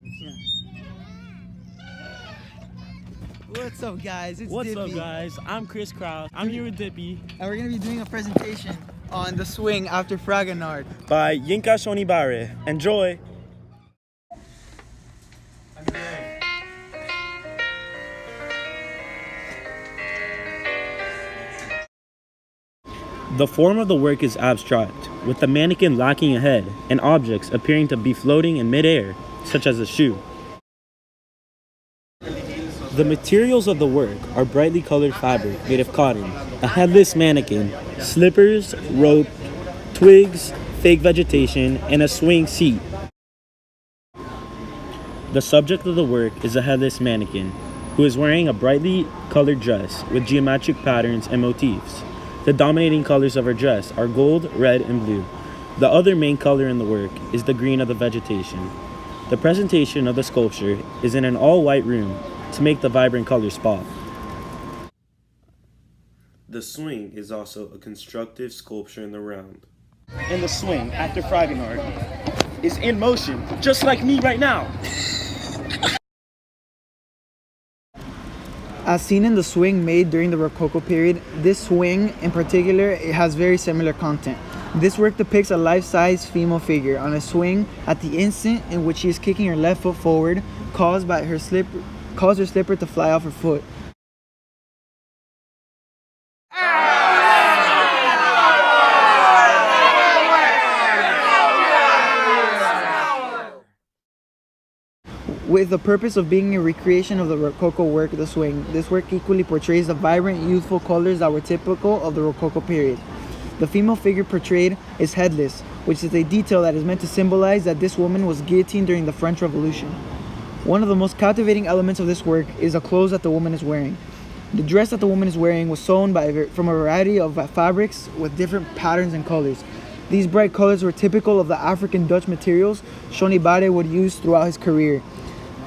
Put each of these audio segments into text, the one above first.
Yeah. What's up, guys? It's What's Dippy. up, guys? I'm Krause. I'm here with Dippy. And we're going to be doing a presentation on the swing after Fragonard. By Yinka Shonibare. Enjoy! The form of the work is abstract, with the mannequin lacking a head and objects appearing to be floating in midair, such as a shoe. The materials of the work are brightly colored fabric made of cotton, a headless mannequin, slippers, rope, twigs, fake vegetation, and a swing seat. The subject of the work is a headless mannequin, who is wearing a brightly colored dress with geometric patterns and motifs. The dominating colors of her dress are gold, red, and blue. The other main color in the work is the green of the vegetation. The presentation of the sculpture is in an all-white room to make the vibrant colors pop. The swing is also a constructive sculpture in the round. And the swing, after Fragonard, is in motion, just like me right now. As seen in the swing made during the Rococo period, this swing in particular it has very similar content. This work depicts a life-size female figure on a swing at the instant in which she is kicking her left foot forward, caused her slipper to fly off her foot. With the purpose of being a recreation of the Rococo work, the swing, this work equally portrays the vibrant, youthful colors that were typical of the Rococo period. The female figure portrayed is headless, which is a detail that is meant to symbolize that this woman was guillotined during the French Revolution. One of the most captivating elements of this work is the clothes that the woman is wearing. The dress that the woman is wearing was sewn from a variety of fabrics with different patterns and colors. These bright colors were typical of the African Dutch materials Shonibare would use throughout his career.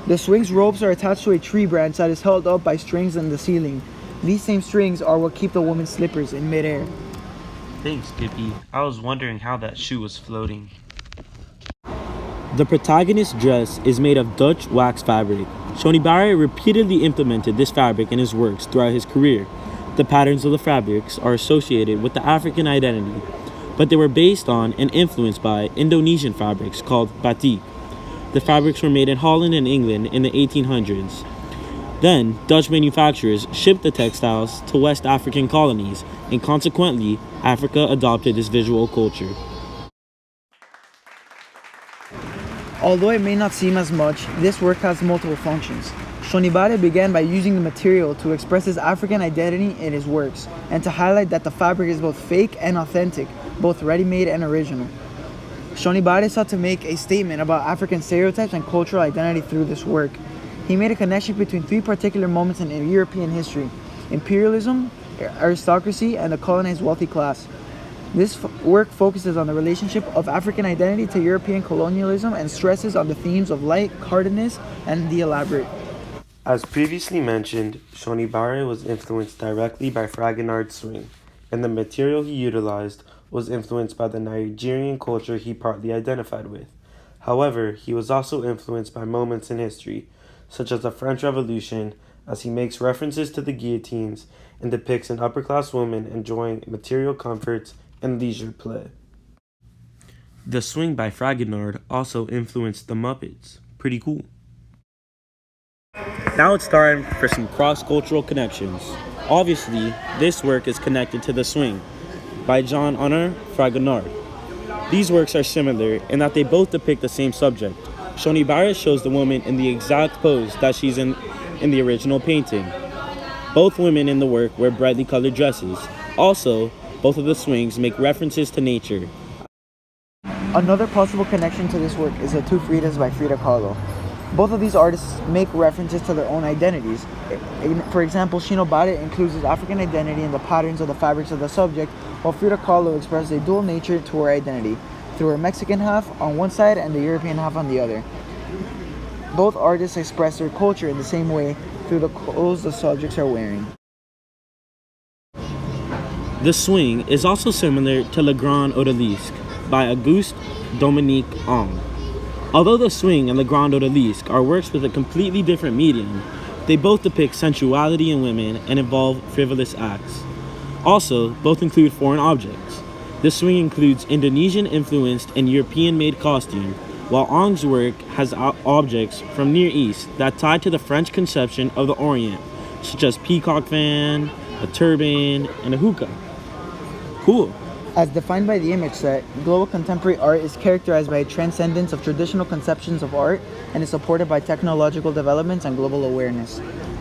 The swing's ropes are attached to a tree branch that is held up by strings in the ceiling. These same strings are what keep the woman's slippers in midair. Thanks, Dippy. I was wondering how that shoe was floating. The protagonist's dress is made of Dutch wax fabric. Shonibare repeatedly implemented this fabric in his works throughout his career. The patterns of the fabrics are associated with the African identity, but they were based on and influenced by Indonesian fabrics called batik. The fabrics were made in Holland and England in the 1800s. Then, Dutch manufacturers shipped the textiles to West African colonies, and consequently, Africa adopted this visual culture. Although it may not seem as much, this work has multiple functions. Shonibare began by using the material to express his African identity in his works, and to highlight that the fabric is both fake and authentic, both ready-made and original. Shonibare sought to make a statement about African stereotypes and cultural identity through this work. He made a connection between three particular moments in European history: imperialism, aristocracy, and the colonized wealthy class. This work focuses on the relationship of African identity to European colonialism and stresses on the themes of light, heartedness, and the elaborate. As previously mentioned, Shonibare was influenced directly by Fragonard's swing, and the material he utilized was influenced by the Nigerian culture he partly identified with. However, he was also influenced by moments in history, such as the French Revolution, as he makes references to the guillotines and depicts an upper-class woman enjoying material comforts and leisure play. The swing by Fragonard also influenced the Muppets. Pretty cool. Now it's time for some cross-cultural connections. Obviously, this work is connected to the swing by Jean-Honoré Fragonard. These works are similar in that they both depict the same subject. Shonibare shows the woman in the exact pose that she's in the original painting. Both women in the work wear brightly colored dresses. Also, both of the swings make references to nature. Another possible connection to this work is the two Fridas by Frida Kahlo. Both of these artists make references to their own identities. For example, Shonibare includes his African identity in the patterns of the fabrics of the subject, while Frida Kahlo expresses a dual nature to her identity, through her Mexican half on one side and the European half on the other. Both artists express their culture in the same way through the clothes the subjects are wearing. The swing is also similar to Le Grand Odalisque by Auguste Dominique Ong. Although the swing and the grand odalisque are works with a completely different medium, they both depict sensuality in women and involve frivolous acts. Also, both include foreign objects. The swing includes Indonesian-influenced and European-made costume, while Ong's work has objects from Near East that tie to the French conception of the Orient, such as peacock fan, a turban, and a hookah. Cool. As defined by the image set, global contemporary art is characterized by a transcendence of traditional conceptions of art and is supported by technological developments and global awareness.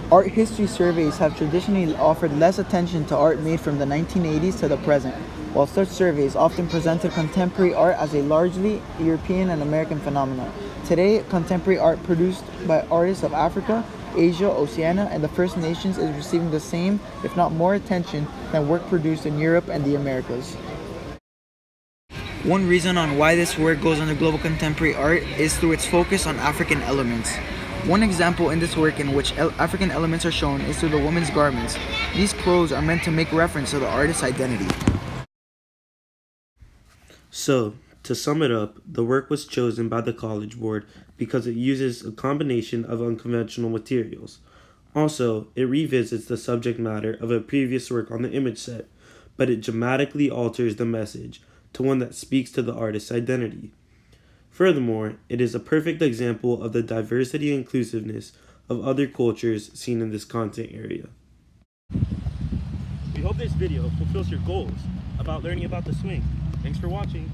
Art history surveys have traditionally offered less attention to art made from the 1980s to the present, while such surveys often presented contemporary art as a largely European and American phenomenon. Today, contemporary art produced by artists of Africa, Asia, Oceania, and the First Nations is receiving the same, if not more attention than work produced in Europe and the Americas. One reason on why this work goes under global contemporary art is through its focus on African elements. One example in this work in which African elements are shown is through the woman's garments. These clothes are meant to make reference to the artist's identity. So, to sum it up, the work was chosen by the College Board because it uses a combination of unconventional materials. Also, it revisits the subject matter of a previous work on the image set, but it dramatically alters the message to one that speaks to the artist's identity. Furthermore, it is a perfect example of the diversity and inclusiveness of other cultures seen in this content area. We hope this video fulfills your goals about learning about the swing. Thanks for watching.